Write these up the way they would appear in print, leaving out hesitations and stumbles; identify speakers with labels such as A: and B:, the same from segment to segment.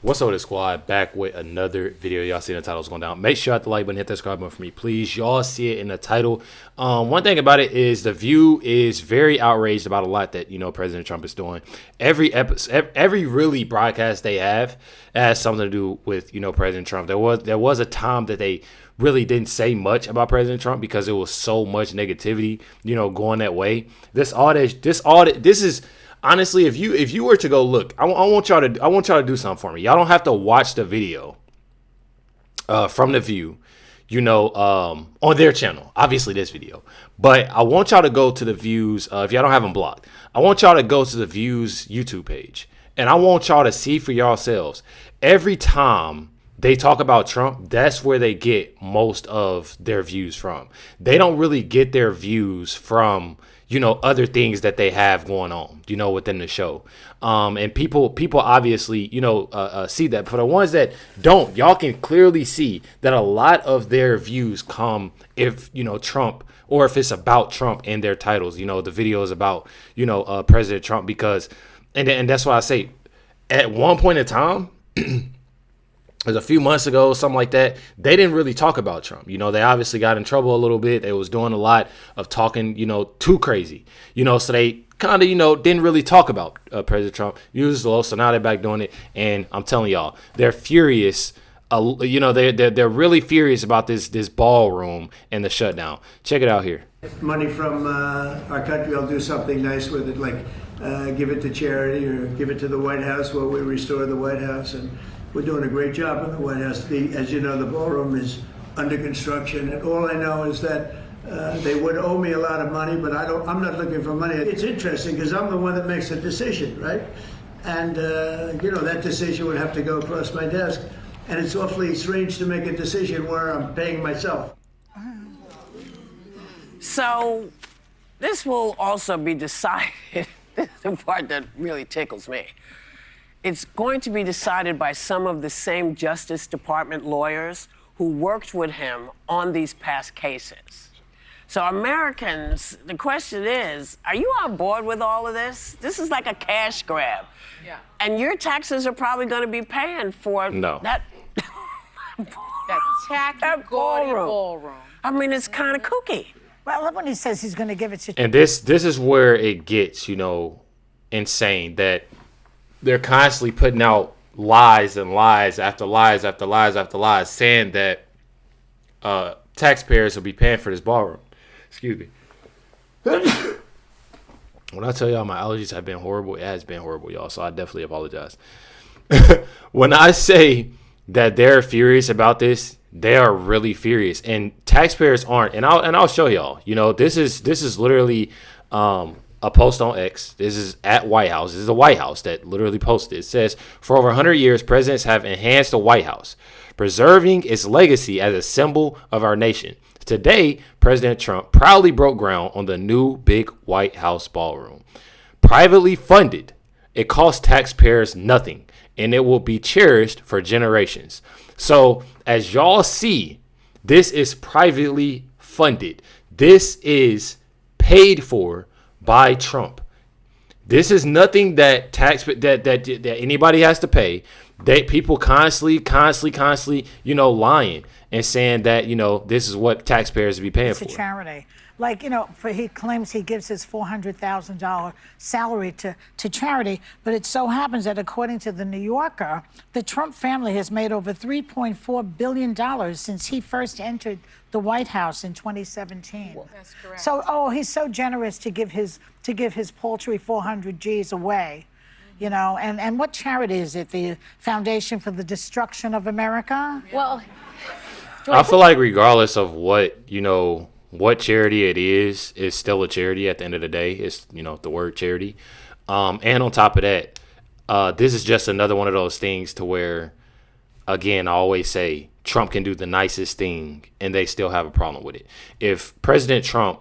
A: What's up, the squad? Back with another video. Y'all see the title's going down. Make sure you hit the like button, hit that subscribe button for me, please. Y'all see it in the title. One thing about it is The View is very outraged about a lot that President Trump is doing. Every episode, every really broadcast they have has something to do with President Trump. There was a time that they really didn't say much about President Trump because it was so much negativity going that way. This is. Honestly, if you were to go look, I want y'all to do something for me. Y'all don't have to watch the video from The View, on their channel. Obviously, this video, but I want y'all to go to The View's. If y'all don't have them blocked, I want y'all to go to The View's YouTube page, and I want y'all to see for yourselves. Every time they talk about Trump, that's where they get most of their views from. They don't really get their views from other things that they have going on, within the show. And people obviously, see that. For the ones that don't, y'all can clearly see that a lot of their views come if, Trump, or if it's about Trump in their titles. The video is about, President Trump, because, and that's why I say, at one point in time, it was a few months ago, something like that, they didn't really talk about Trump. They obviously got in trouble a little bit. They was doing a lot of talking, too crazy. So they kind of, didn't really talk about President Trump. Usually, so now they're back doing it. And I'm telling y'all, they're furious. They're really furious about this ballroom and the shutdown. Check it out here.
B: Money from our country, I'll do something nice with it, like give it to charity or give it to the White House where we restore the White House. And we're doing a great job in the White House. As you know, the ballroom is under construction, and all I know is that they would owe me a lot of money, but I'm not looking for money. It's interesting because I'm the one that makes the decision, right? And that decision would have to go across my desk, and it's awfully strange to make a decision where I'm paying myself.
C: So this will also be decided. This is the part that really tickles me. It's going to be decided by some of the same Justice Department lawyers who worked with him on these past cases. So Americans, the question is, are you on board with all of this? This is like a cash grab.
D: Yeah.
C: And your taxes are probably going to be paying for that
D: tacky ballroom.
C: I mean, it's kind of kooky.
E: Well, I love when he says he's going to give it to.
A: And this is where it gets, insane, that they're constantly putting out lies and lies after lies after lies after lies, saying that taxpayers will be paying for this ballroom. Excuse me. When I tell y'all my allergies have been horrible, it has been horrible, y'all. So I definitely apologize. When I say that they're furious about this, they are really furious, and taxpayers aren't. And I'll show y'all. This is literally a post on X. This is at White House. This is the White House that literally posted. It says, for over 100 years, presidents have enhanced the White House, preserving its legacy as a symbol of our nation. Today, President Trump proudly broke ground on the new big White House ballroom. Privately funded, it costs taxpayers nothing, and it will be cherished for generations. So, as y'all see, this is privately funded. This is paid for by Trump. This is nothing that that anybody has to pay. People constantly, lying and saying that this is what taxpayers be paying for.
E: It's a charity. Like, he claims he gives his $400,000 salary to charity, but it so happens that according to the New Yorker, the Trump family has made over $3.4 billion since he first entered the White House in 2017.
D: That's correct.
E: So, he's so generous to give his paltry 400 G's away. And what charity is it? The Foundation for the Destruction of America?
D: Well,
A: I feel like regardless of what charity it is still a charity at the end of the day. It's, the word charity. And on top of that, this is just another one of those things to where, again, I always say Trump can do the nicest thing and they still have a problem with it. If President Trump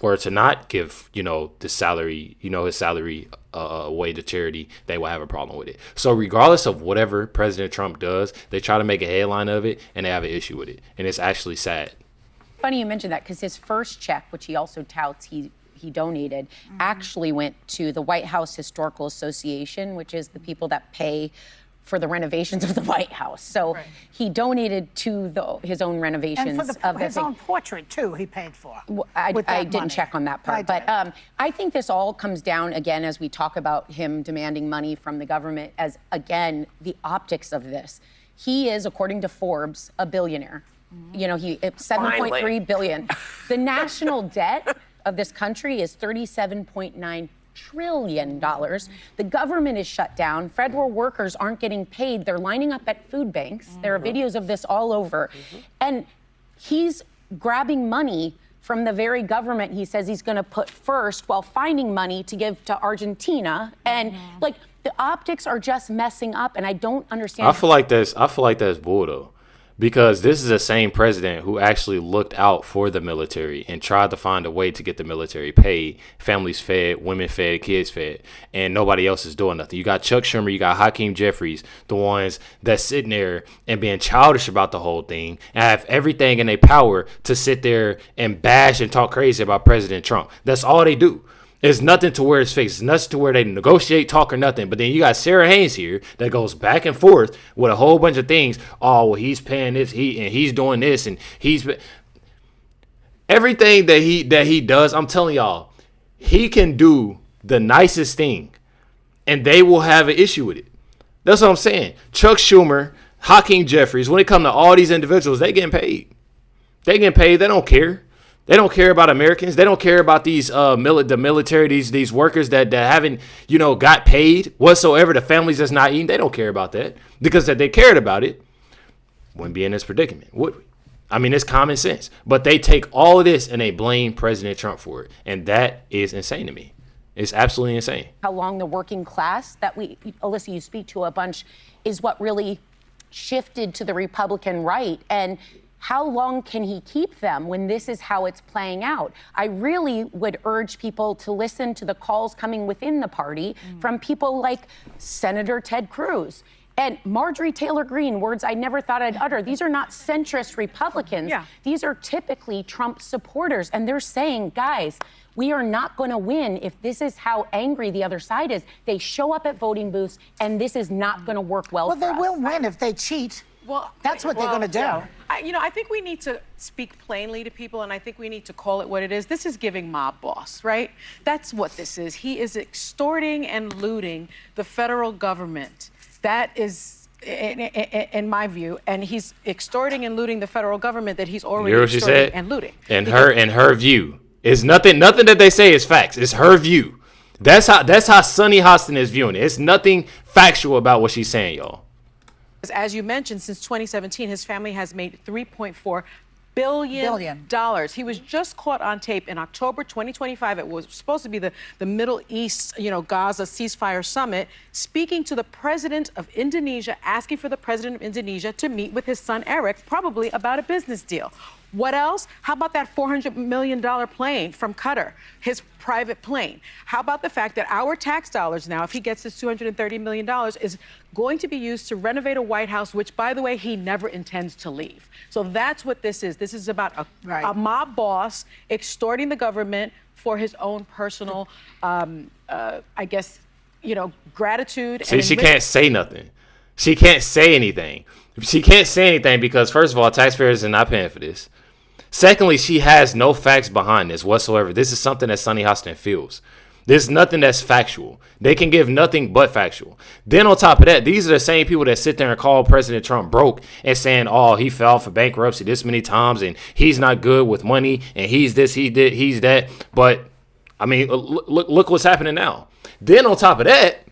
A: were to not give, the salary, his salary away to charity, they will have a problem with it. So regardless of whatever President Trump does, they try to make a headline of it and they have an issue with it. And it's actually sad.
F: Funny you mentioned that, because his first check, which he also touts he donated, actually went to the White House Historical Association, which is the people that pay for the renovations of the White House. So he donated to his own renovations
E: and for his own portrait too. He paid for.
F: I didn't check on that part, but I think this all comes down again as we talk about him demanding money from the government. As again, the optics of this, he is, according to Forbes, a billionaire. You know, he 7.3 billion. The national debt of this country is $37.9 trillion. The government is shut down. Federal workers aren't getting paid. They're lining up at food banks. There are videos of this all over. And he's grabbing money from the very government he says he's going to put first while finding money to give to Argentina. And like the optics are just messing up. And I don't understand.
A: I feel like that's bull though. Because this is the same president who actually looked out for the military and tried to find a way to get the military paid, families fed, women fed, kids fed, and nobody else is doing nothing. You got Chuck Schumer, you got Hakeem Jeffries, the ones that's sitting there and being childish about the whole thing and have everything in their power to sit there and bash and talk crazy about President Trump. That's all they do. It's nothing to where it's fixed. It's nothing to where they negotiate, talk, or nothing. But then you got Sarah Haynes here that goes back and forth with a whole bunch of things. Oh, well, he's paying this, he's doing this, and everything that he does. I'm telling y'all, he can do the nicest thing, and they will have an issue with it. That's what I'm saying. Chuck Schumer, Hakeem Jeffries. When it comes to all these individuals, they getting paid. They getting paid. They don't care. They don't care about Americans. They don't care about these the military, these workers that haven't, got paid whatsoever. The families that's not eating, they don't care about that. Because if they cared about it, wouldn't be in this predicament, would we? I mean, it's common sense. But they take all of this and they blame President Trump for it. And that is insane to me. It's absolutely insane.
F: How long the working class that Alyssa, you speak to a bunch, is what really shifted to the Republican right. And how long can he keep them when this is how it's playing out? I really would urge people to listen to the calls coming within the party from people like Senator Ted Cruz and Marjorie Taylor Greene, words I never thought I'd utter. These are not centrist Republicans. These are typically Trump supporters. And they're saying, guys, we are not going to win if this is how angry the other side is. They show up at voting booths, and this is not going to work well for us.
E: Well, they will win if they cheat.
D: Well,
E: that's what they're going to do.
D: Yeah. I think we need to speak plainly to people, and I think we need to call it what it is. This is giving mob boss, right? That's what this is. He is extorting and looting the federal government. That is, in my view, and he's extorting and looting the federal government that he's already extorting and looting.
A: In her view, it's nothing that they say is facts. It's her view. That's how Sunny Hostin is viewing it. It's nothing factual about what she's saying, y'all.
D: As you mentioned, since 2017, his family has made $3.4 billion. He was just caught on tape in October 2025. It was supposed to be the Middle East, Gaza ceasefire summit, speaking to the president of Indonesia, asking for the president of Indonesia to meet with his son, Eric, probably about a business deal. What else? How about that $400 million plane from Qatar, his private plane? How about the fact that our tax dollars now, if he gets this $230 million, is going to be used to renovate a White House, which, by the way, he never intends to leave. So that's what this is. This is about a mob boss extorting the government for his own personal, gratitude.
A: See, she can't say nothing. She can't say anything. She can't say anything because, first of all, taxpayers are not paying for this. Secondly, she has no facts behind this whatsoever. This is something that Sunny Hostin feels. There's nothing that's factual. They can give nothing but factual. Then on top of that, these are the same people that sit there and call President Trump broke and saying, oh, he fell for bankruptcy this many times and he's not good with money and he's this, he's that. But, I mean, look what's happening now. Then on top of that,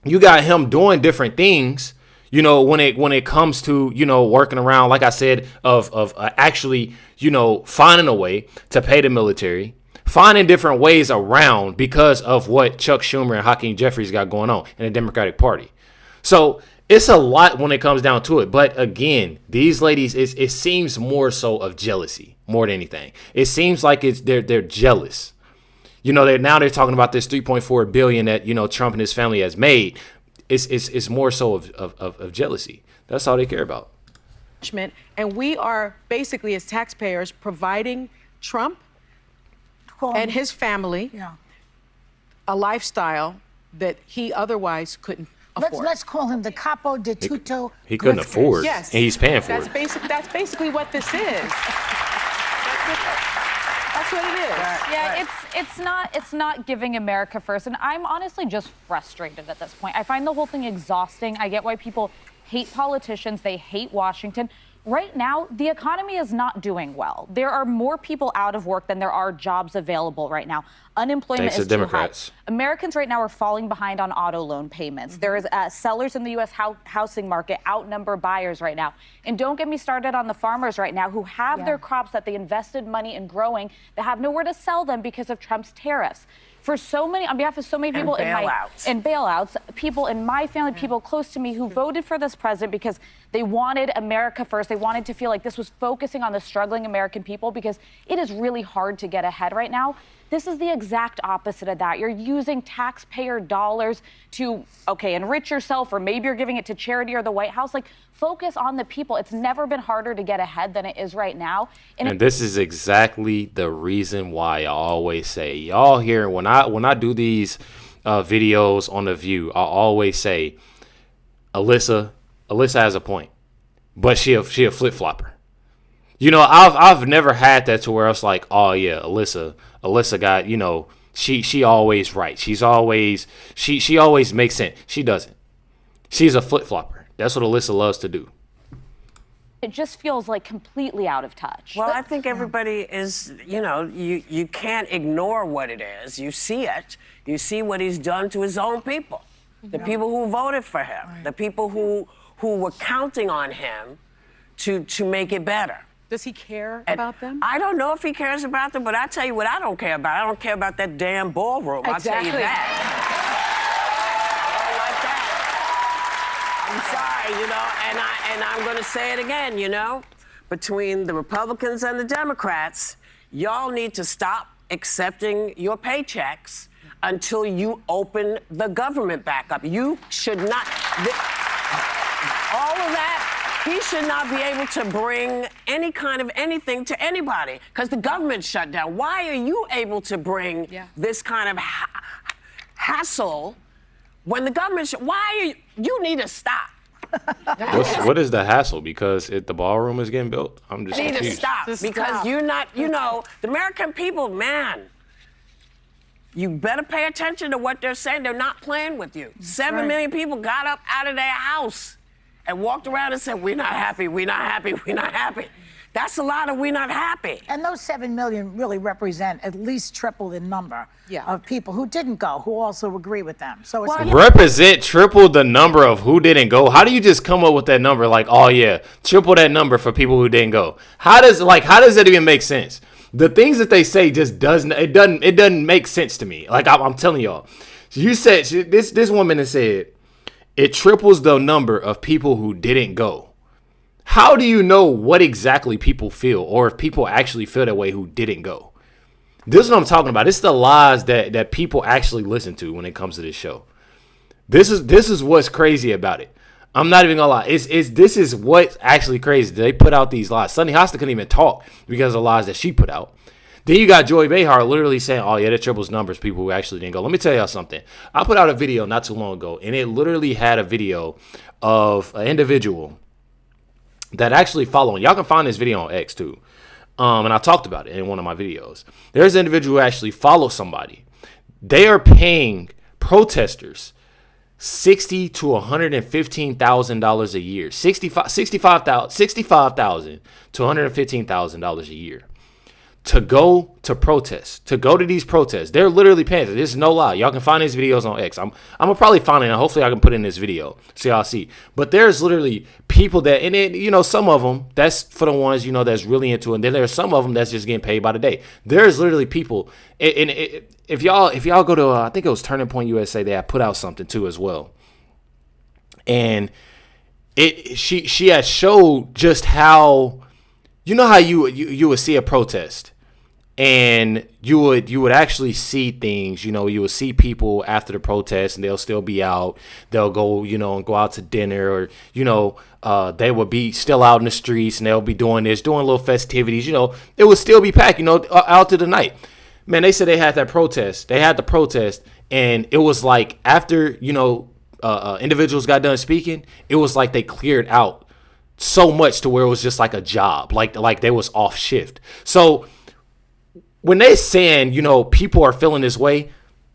A: you got him doing different things. When it comes to, working around, like I said, of actually, finding a way to pay the military, finding different ways around because of what Chuck Schumer and Hakeem Jeffries got going on in the Democratic Party. So it's a lot when it comes down to it. But again, these ladies, it seems more so of jealousy more than anything. It seems like they're jealous. They're talking about this $3.4 billion that, Trump and his family has made. It's more so of jealousy. That's all they care about.
D: And we are basically, as taxpayers, providing Trump and his family a lifestyle that he otherwise couldn't
F: afford.
E: Let's call him the capo de tutto.
A: He couldn't afford.
D: Yes.
A: And he's paying for
D: That's
A: it.
D: That's basically what this is. That's what it is.
G: Yeah, it's not giving America first, and I'm honestly just frustrated at this point. I find the whole thing exhausting. I get why people hate politicians, they hate Washington. Right now, the economy is not doing well. There are more people out of work than there are jobs available right now. Unemployment is too high. Americans right now are falling behind on auto loan payments. There is sellers in the U.S. housing market outnumber buyers right now. And don't get me started on the farmers right now who have their crops that they invested money in growing that have nowhere to sell them because of Trump's tariffs. For so many, on behalf of so many people bailouts, people in my family, people close to me who voted for this president because they wanted America first. They wanted to feel like this was focusing on the struggling American people because it is really hard to get ahead right now. This is the exact opposite of that. You're using taxpayer dollars to, enrich yourself, or maybe you're giving it to charity or the White House. Like, focus on the people. It's never been harder to get ahead than it is right now.
A: And this is exactly the reason why I always say, y'all hear when I do these videos on The View, I always say, Alyssa has a point, but she a flip flopper. You know, I've never had that to where it's like, oh yeah, Alyssa got, you know, she always right. She always makes sense. She doesn't. She's a flip flopper. That's what Alyssa loves to do.
G: It just feels like completely out of touch.
C: Well, I think everybody is, you can't ignore what it is. You see it. You see what he's done to his own people, the people who voted for him, the people who were counting on him to make it better.
D: Does he care about them?
C: I don't know if he cares about them, but I tell you what I don't care about. I don't care about that damn ballroom.
D: Exactly.
C: I'll tell you that. I don't like that. I'm sorry, and I'm going to say it again, between the Republicans and the Democrats, y'all need to stop accepting your paychecks until you open the government back up. You should not, all of that, he should not be able to bring any kind of anything to anybody because the government's shut down. Why are you able to bring this kind of hassle when the government you need to stop.
A: What is the hassle? Because the ballroom is getting built? I'm just
C: Need
A: confused.
C: to stop because you're not, the American people, man, you better pay attention to what they're saying. They're not playing with you. 7 million people got up out of their house and walked around and said, we're not happy, we're not happy, we're not happy. That's a lot of we're not happy.
E: And those 7 million really represent at least triple the number of people who didn't go, who also agree with them. So it's
A: represent triple the number of who didn't go. How do you just come up with that number? Like, oh yeah, triple that number for people who didn't go. How does that even make sense? The things that they say just doesn't make sense to me. Like I'm telling y'all, you said this woman has said it triples the number of people who didn't go. How do you know what exactly people feel, or if people actually feel that way who didn't go? This is what I'm talking about. It's the lies that people actually listen to when it comes to this show. This is what's crazy about it. I'm not even gonna lie. This is what's actually crazy. They put out these lies. Sunny Hostin couldn't even talk because of the lies that she put out. Then you got Joy Behar literally saying, oh yeah, that triples numbers, people who actually didn't go. Let me tell y'all something. I put out a video not too long ago, and it literally had a video of an individual that actually following. Y'all can find this video on X too. And I talked about it in one of my videos. There's an individual who actually follows somebody. They are paying protesters $60,000 to $115,000 a year. $65,000 to $115,000 a year to go to protest, to go to these protests. They're literally paying. This is no lie. Y'all can find these videos on X. I'm gonna probably find it, and hopefully I can put it in this video so y'all see. But there's literally people that, and then, some of them, that's for the ones, that's really into it. And then there's some of them that's just getting paid by the day. There's literally people, and if y'all go to, I think it was Turning Point USA, they had put out something too as well. And she had showed just how, how you would see a protest, and you would actually see things. You would see people after the protest, and they'll still be out. They'll go, and go out to dinner, or they would be still out in the streets, and they'll be doing little festivities. It would still be packed, out to the night. Man, they said they had that protest. They had the protest, and it was like after individuals got done speaking, it was like they cleared out so much to where it was just like a job, like they was off shift. So when they saying, you know, people are feeling this way,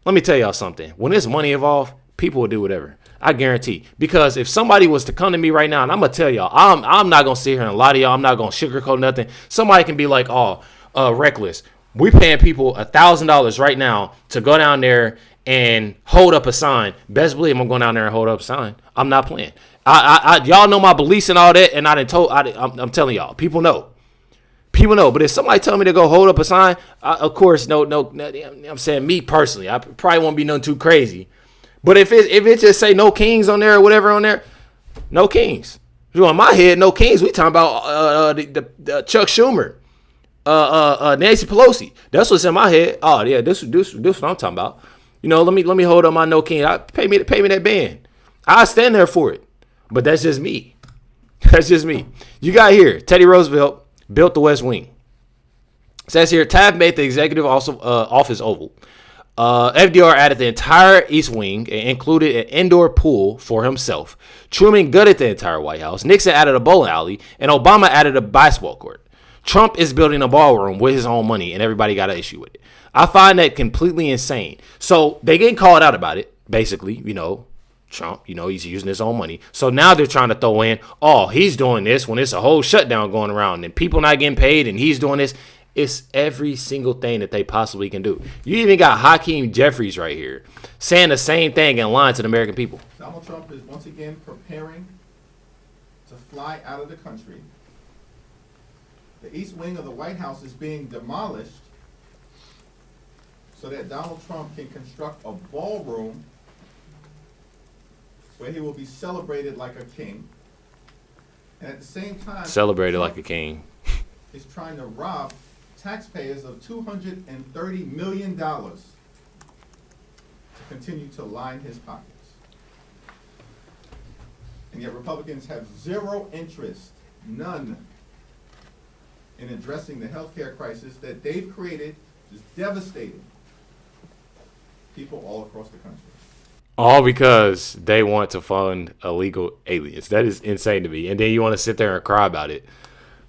A: let me tell y'all something. When there's money involved, people will do whatever. I guarantee. Because if somebody was to come to me right now, and I'm gonna tell y'all, I'm not gonna sit here and lie to y'all. I'm not gonna sugarcoat nothing. Somebody can be like, oh, Recklezz, we paying people $1,000 right now to go down there and hold up a sign. Best believe I'm going down there and hold up a sign. I'm not playing. Y'all know my beliefs and all that, and I'm telling y'all, people know. People know. But if somebody tell me to go hold up a sign, of course, no, I'm saying me personally, I probably won't be nothing too crazy. But if it just say no kings on there or whatever on there, no kings. You in my head, no kings. We talking about the Chuck Schumer, Nancy Pelosi. That's what's in my head. Oh yeah, this what I'm talking about. You know, let me hold up my no king. Pay me that band. I stand there for it. But that's just me. That's just me. You got here, Teddy Roosevelt built the West Wing. It says here, Taft made the executive office oval. FDR added the entire East Wing and included an indoor pool for himself. Truman gutted the entire White House. Nixon added a bowling alley, and Obama added a basketball court. Trump is building a ballroom with his own money, and everybody got an issue with it. I find that completely insane. So they getting called out about it, basically, you know. Trump, you know, he's using his own money. So now they're trying to throw in, oh, he's doing this when it's a whole shutdown going around and people not getting paid and he's doing this. It's every single thing that they possibly can do. You even got Hakeem Jeffries right here saying the same thing and lying to the American people.
H: Donald Trump is once again preparing to fly out of the country. The East Wing of the White House is being demolished so that Donald Trump can construct a ballroom where he will be celebrated like a king. And at the same time,
A: celebrated like a king.
H: Is trying to rob taxpayers of $230 million to continue to line his pockets. And yet Republicans have zero interest, none, in addressing the healthcare crisis that they've created, is devastating people all across the country.
A: All because they want to fund illegal aliens. That is insane to me. And then you want to sit there and cry about it.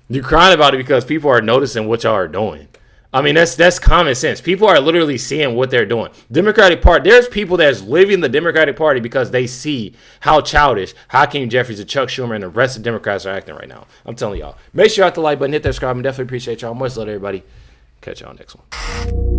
A: You're crying about it because people are noticing what y'all are doing. I mean, that's common sense. People are literally seeing what they're doing. Democratic Party, there's people that's leaving the Democratic Party because they see how childish Hakeem Jeffries and Chuck Schumer and the rest of the Democrats are acting right now. I'm telling y'all. Make sure you hit the like button, hit that subscribe, and definitely appreciate y'all. Much love, everybody. Catch y'all next one.